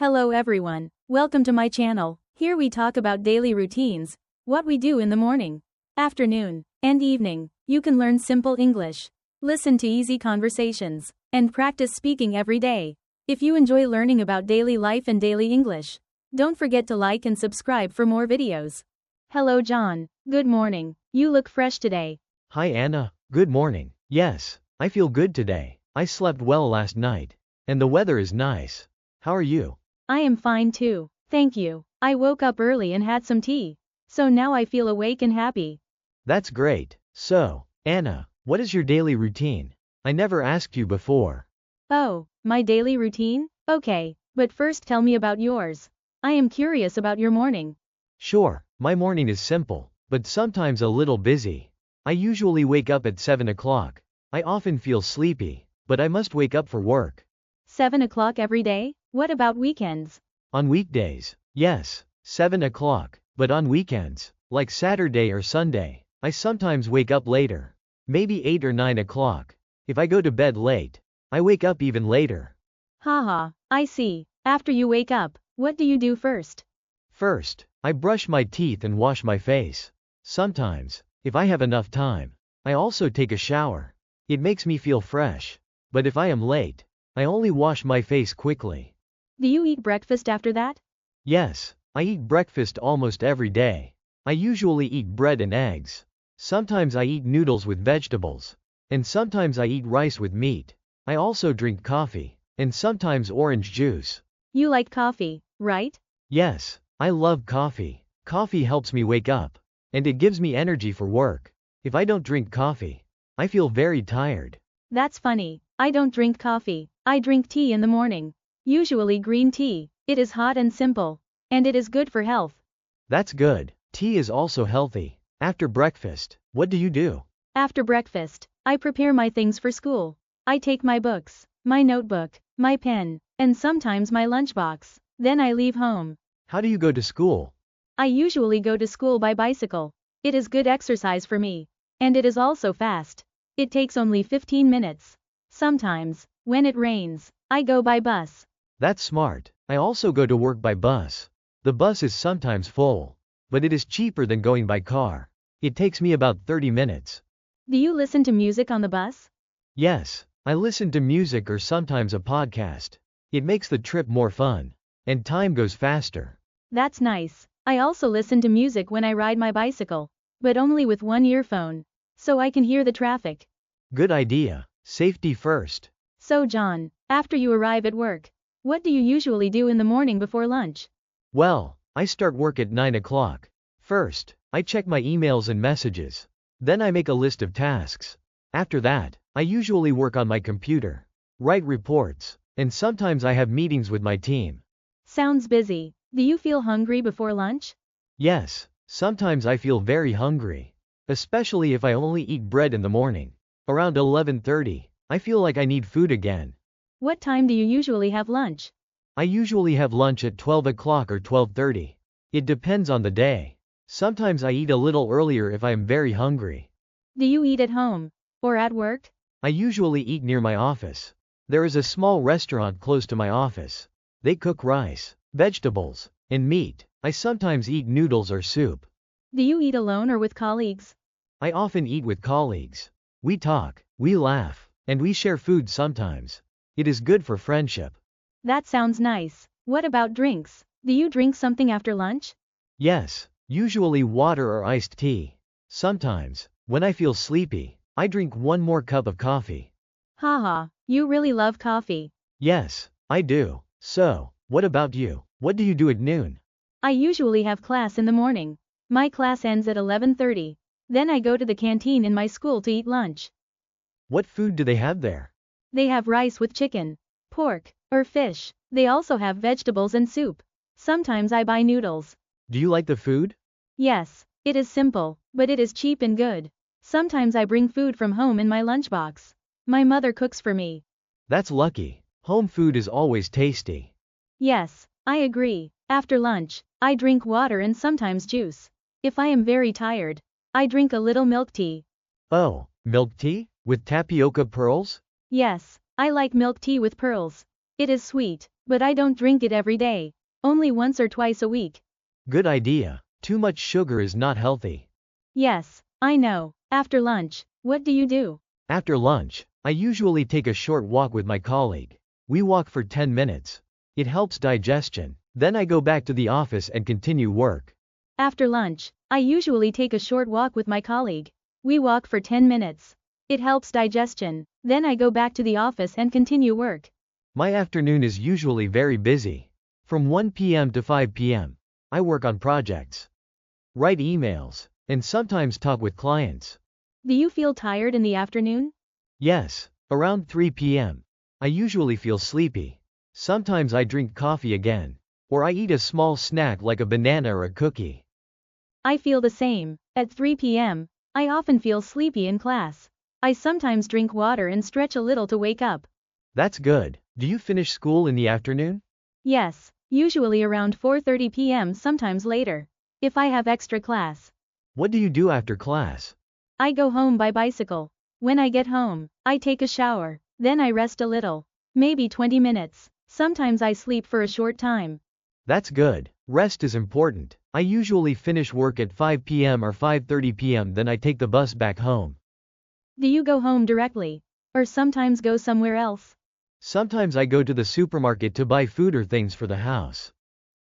Hello everyone, welcome to my channel. Here we talk about daily routines, what we do in the morning, afternoon, and evening. You can learn simple English, listen to easy conversations, and practice speaking every day. If you enjoy learning about daily life and daily English, don't forget to like and subscribe for more videos. Hello John, good morning. You look fresh today. Hi Anna, good morning. Yes, I feel good today. I slept well last night. And the weather is nice. How are you? I am fine too, thank you. I woke up early and had some tea. So now I feel awake and happy. That's great. So, Anna, what is your daily routine? I never asked you before. Oh, my daily routine? Okay, but first tell me about yours. I am curious about your morning. Sure, my morning is simple, but sometimes a little busy. I usually wake up at 7 o'clock. I often feel sleepy, but I must wake up for work. 7 o'clock every day? What about weekends? On weekdays, yes, 7 o'clock, but on weekends, like Saturday or Sunday, I sometimes wake up later. Maybe 8 or 9 o'clock. If I go to bed late, I wake up even later. Haha, I see. After you wake up, what do you do first? First, I brush my teeth and wash my face. Sometimes, if I have enough time, I also take a shower. It makes me feel fresh. But if I am late, I only wash my face quickly. Do you eat breakfast after that? Yes, I eat breakfast almost every day. I usually eat bread and eggs. Sometimes I eat noodles with vegetables. And sometimes I eat rice with meat. I also drink coffee, and sometimes orange juice. You like coffee, right? Yes, I love coffee. Coffee helps me wake up. And it gives me energy for work. If I don't drink coffee, I feel very tired. That's funny. I don't drink coffee. I drink tea in the morning. Usually green tea. It is hot and simple. And it is good for health. That's good. Tea is also healthy. After breakfast, what do you do? After breakfast, I prepare my things for school. I take my books, my notebook, my pen, and sometimes my lunchbox. Then I leave home. How do you go to school? I usually go to school by bicycle. It is good exercise for me. And it is also fast. It takes only 15 minutes. Sometimes, when it rains, I go by bus. That's smart. I also go to work by bus. The bus is sometimes full, but it is cheaper than going by car. It takes me about 30 minutes. Do you listen to music on the bus? Yes, I listen to music or sometimes a podcast. It makes the trip more fun, and time goes faster. That's nice. I also listen to music when I ride my bicycle, but only with one earphone, so I can hear the traffic. Good idea. Safety first. So John, after you arrive at work, what do you usually do in the morning before lunch? Well, I start work at 9 o'clock. First, I check my emails and messages. Then I make a list of tasks. After that, I usually work on my computer, write reports, and sometimes I have meetings with my team. Sounds busy. Do you feel hungry before lunch? Yes, sometimes I feel very hungry. Especially if I only eat bread in the morning. Around 11:30, I feel like I need food again. What time do you usually have lunch? I usually have lunch at 12 o'clock or 12:30. It depends on the day. Sometimes I eat a little earlier if I am very hungry. Do you eat at home? Or at work? I usually eat near my office. There is a small restaurant close to my office. They cook rice, vegetables, and meat. I sometimes eat noodles or soup. Do you eat alone or with colleagues? I often eat with colleagues. We talk, we laugh, and we share food sometimes. It is good for friendship. That sounds nice. What about drinks? Do you drink something after lunch? Yes, usually water or iced tea. Sometimes, when I feel sleepy, I drink one more cup of coffee. Haha, you really love coffee. Yes, I do. So, what about you? What do you do at noon? I usually have class in the morning. My class ends at 11:30. Then I go to the canteen in my school to eat lunch. What food do they have there? They have rice with chicken, pork, or fish. They also have vegetables and soup. Sometimes I buy noodles. Do you like the food? Yes, it is simple, but it is cheap and good. Sometimes I bring food from home in my lunchbox. My mother cooks for me. That's lucky. Home food is always tasty. Yes, I agree. After lunch, I drink water and sometimes juice. If I am very tired, I drink a little milk tea. Oh, milk tea? With tapioca pearls? Yes, I like milk tea with pearls. It is sweet, but I don't drink it every day. Only once or twice a week. Good idea. Too much sugar is not healthy. Yes, I know. After lunch, what do you do? After lunch, I usually take a short walk with my colleague. We walk for 10 minutes. It helps digestion. Then I go back to the office and continue work. After lunch, I usually take a short walk with my colleague. We walk for 10 minutes. It helps digestion. Then I go back to the office and continue work. My afternoon is usually very busy. From 1 p.m. to 5 p.m., I work on projects, write emails, and sometimes talk with clients. Do you feel tired in the afternoon? Yes, around 3 p.m., I usually feel sleepy. Sometimes I drink coffee again, or I eat a small snack like a banana or a cookie. I feel the same. At 3 p.m., I often feel sleepy in class. I sometimes drink water and stretch a little to wake up. That's good. Do you finish school in the afternoon? Yes, usually around 4:30 p.m., sometimes later. If I have extra class. What do you do after class? I go home by bicycle. When I get home, I take a shower. Then I rest a little. Maybe 20 minutes. Sometimes I sleep for a short time. That's good. Rest is important. I usually finish work at 5 p.m. or 5:30 p.m. Then I take the bus back home. Do you go home directly? Or sometimes go somewhere else? Sometimes I go to the supermarket to buy food or things for the house.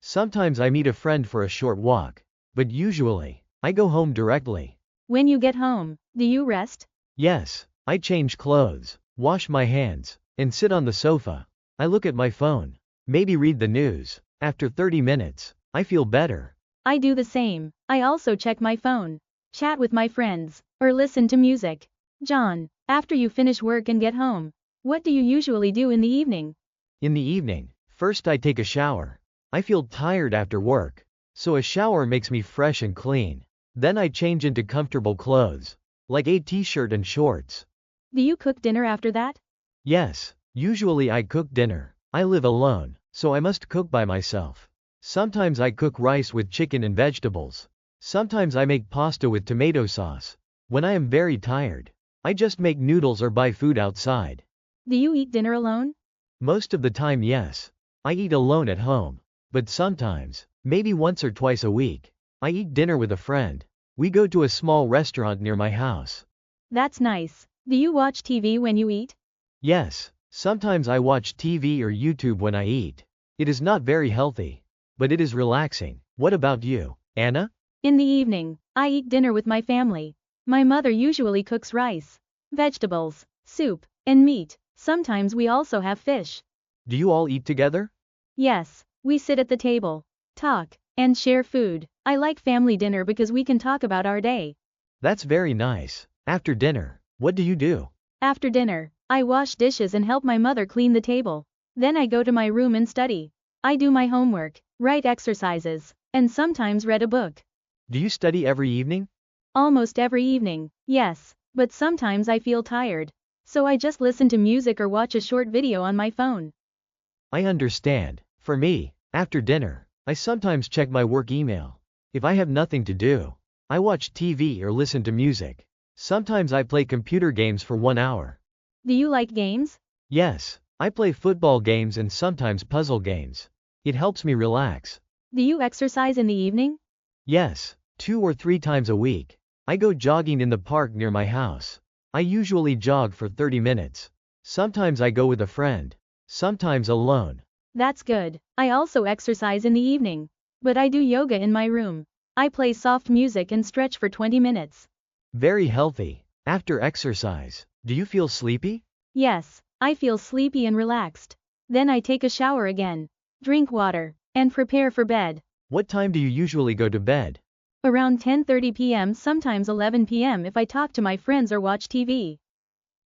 Sometimes I meet a friend for a short walk. But usually, I go home directly. When you get home, do you rest? Yes, I change clothes, wash my hands, and sit on the sofa. I look at my phone. Maybe read the news. After 30 minutes, I feel better. I do the same. I also check my phone, chat with my friends, or listen to music. John, after you finish work and get home, what do you usually do in the evening? In the evening, first I take a shower. I feel tired after work, so a shower makes me fresh and clean. Then I change into comfortable clothes, like a t-shirt and shorts. Do you cook dinner after that? Yes, usually I cook dinner. I live alone, so I must cook by myself. Sometimes I cook rice with chicken and vegetables. Sometimes I make pasta with tomato sauce. When I am very tired, I just make noodles or buy food outside. Do you eat dinner alone? Most of the time, yes. I eat alone at home. But sometimes, maybe once or twice a week, I eat dinner with a friend. We go to a small restaurant near my house. That's nice. Do you watch TV when you eat? Yes, sometimes I watch TV or YouTube when I eat. It is not very healthy, but it is relaxing. What about you, Anna? In the evening, I eat dinner with my family. My mother usually cooks rice, vegetables, soup, and meat. Sometimes we also have fish. Do you all eat together? Yes, we sit at the table, talk, and share food. I like family dinner because we can talk about our day. That's very nice. After dinner, what do you do? After dinner, I wash dishes and help my mother clean the table. Then I go to my room and study. I do my homework, write exercises, and sometimes read a book. Do you study every evening? Almost every evening, yes, but sometimes I feel tired. So I just listen to music or watch a short video on my phone. I understand. For me, after dinner, I sometimes check my work email. If I have nothing to do, I watch TV or listen to music. Sometimes I play computer games for 1 hour. Do you like games? Yes, I play football games and sometimes puzzle games. It helps me relax. Do you exercise in the evening? Yes, 2 or 3 times a week. I go jogging in the park near my house. I usually jog for 30 minutes. Sometimes I go with a friend. Sometimes alone. That's good. I also exercise in the evening. But I do yoga in my room. I play soft music and stretch for 20 minutes. Very healthy. After exercise, do you feel sleepy? Yes, I feel sleepy and relaxed. Then I take a shower again, drink water, and prepare for bed. What time do you usually go to bed? Around 10:30 p.m., sometimes 11 p.m. if I talk to my friends or watch TV.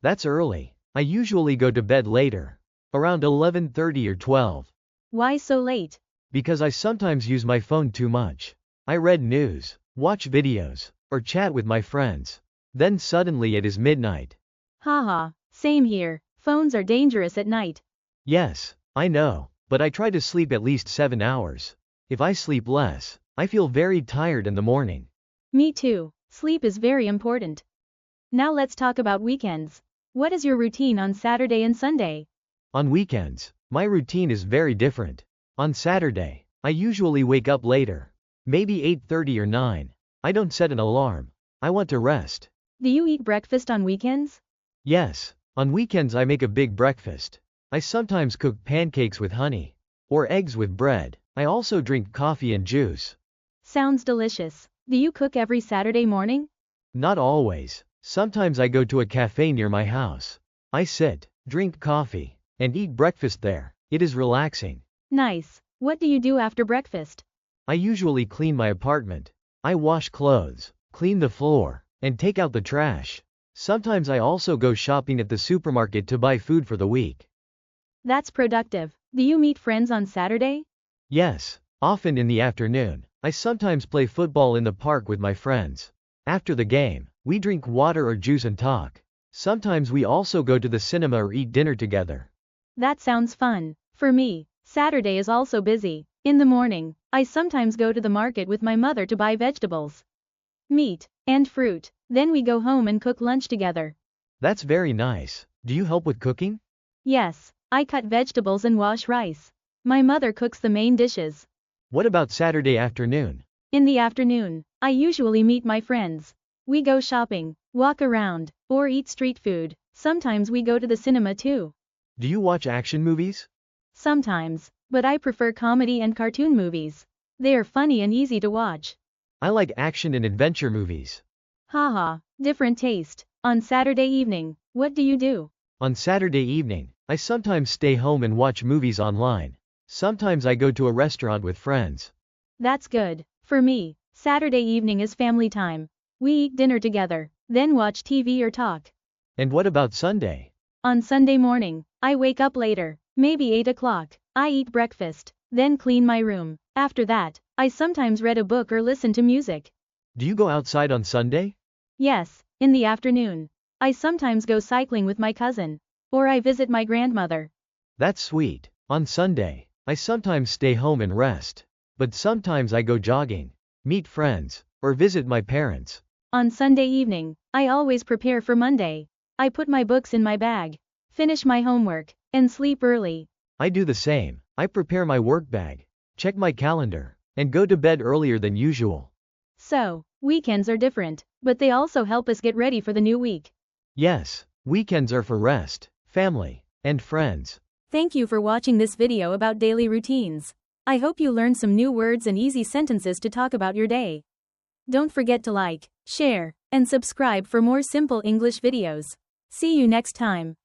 That's early. I usually go to bed later. Around 11:30 or 12. Why so late? Because I sometimes use my phone too much. I read news, watch videos, or chat with my friends. Then suddenly it is midnight. Haha, same here. Phones are dangerous at night. Yes, I know, but I try to sleep at least 7 hours. If I sleep less, I feel very tired in the morning. Me too. Sleep is very important. Now let's talk about weekends. What is your routine on Saturday and Sunday? On weekends, My routine is very different. On Saturday, I usually wake up later. Maybe 8:30 or 9. I don't set an alarm. I want to rest. Do you eat breakfast on weekends? Yes, on weekends I make a big breakfast. I sometimes cook pancakes with honey. Or eggs with bread. I also drink coffee and juice. Sounds delicious. Do you cook every Saturday morning? Not always. Sometimes I go to a cafe near my house. I sit, drink coffee, and eat breakfast there. It is relaxing. Nice. What do you do after breakfast? I usually clean my apartment. I wash clothes, clean the floor, and take out the trash. Sometimes I also go shopping at the supermarket to buy food for the week. That's productive. Do you meet friends on Saturday? Yes, often in the afternoon. I sometimes play football in the park with my friends. After the game, we drink water or juice and talk. Sometimes we also go to the cinema or eat dinner together. That sounds fun. For me, Saturday is also busy. In the morning, I sometimes go to the market with my mother to buy vegetables, meat, and fruit. Then we go home and cook lunch together. That's very nice. Do you help with cooking? Yes, I cut vegetables and wash rice. My mother cooks the main dishes. What about Saturday afternoon? In the afternoon, I usually meet my friends. We go shopping, walk around, or eat street food. Sometimes we go to the cinema too. Do you watch action movies? Sometimes, but I prefer comedy and cartoon movies. They are funny and easy to watch. I like action and adventure movies. Haha, different taste. On Saturday evening, what do you do? On Saturday evening, I sometimes stay home and watch movies online. Sometimes I go to a restaurant with friends. That's good. For me, Saturday evening is family time. We eat dinner together, then watch TV or talk. And what about Sunday? On Sunday morning, I wake up later, maybe 8 o'clock. I eat breakfast, then clean my room. After that, I sometimes read a book or listen to music. Do you go outside on Sunday? Yes, in the afternoon. I sometimes go cycling with my cousin. Or I visit my grandmother. That's sweet. On Sunday, I sometimes stay home and rest. But sometimes I go jogging, meet friends, or visit my parents. On Sunday evening, I always prepare for Monday. I put my books in my bag, finish my homework, and sleep early. I do the same. I prepare my work bag, check my calendar, and go to bed earlier than usual. So, weekends are different, but they also help us get ready for the new week. Yes, weekends are for rest, family, and friends. Thank you for watching this video about daily routines. I hope you learned some new words and easy sentences to talk about your day. Don't forget to like, share, and subscribe for more simple English videos. See you next time.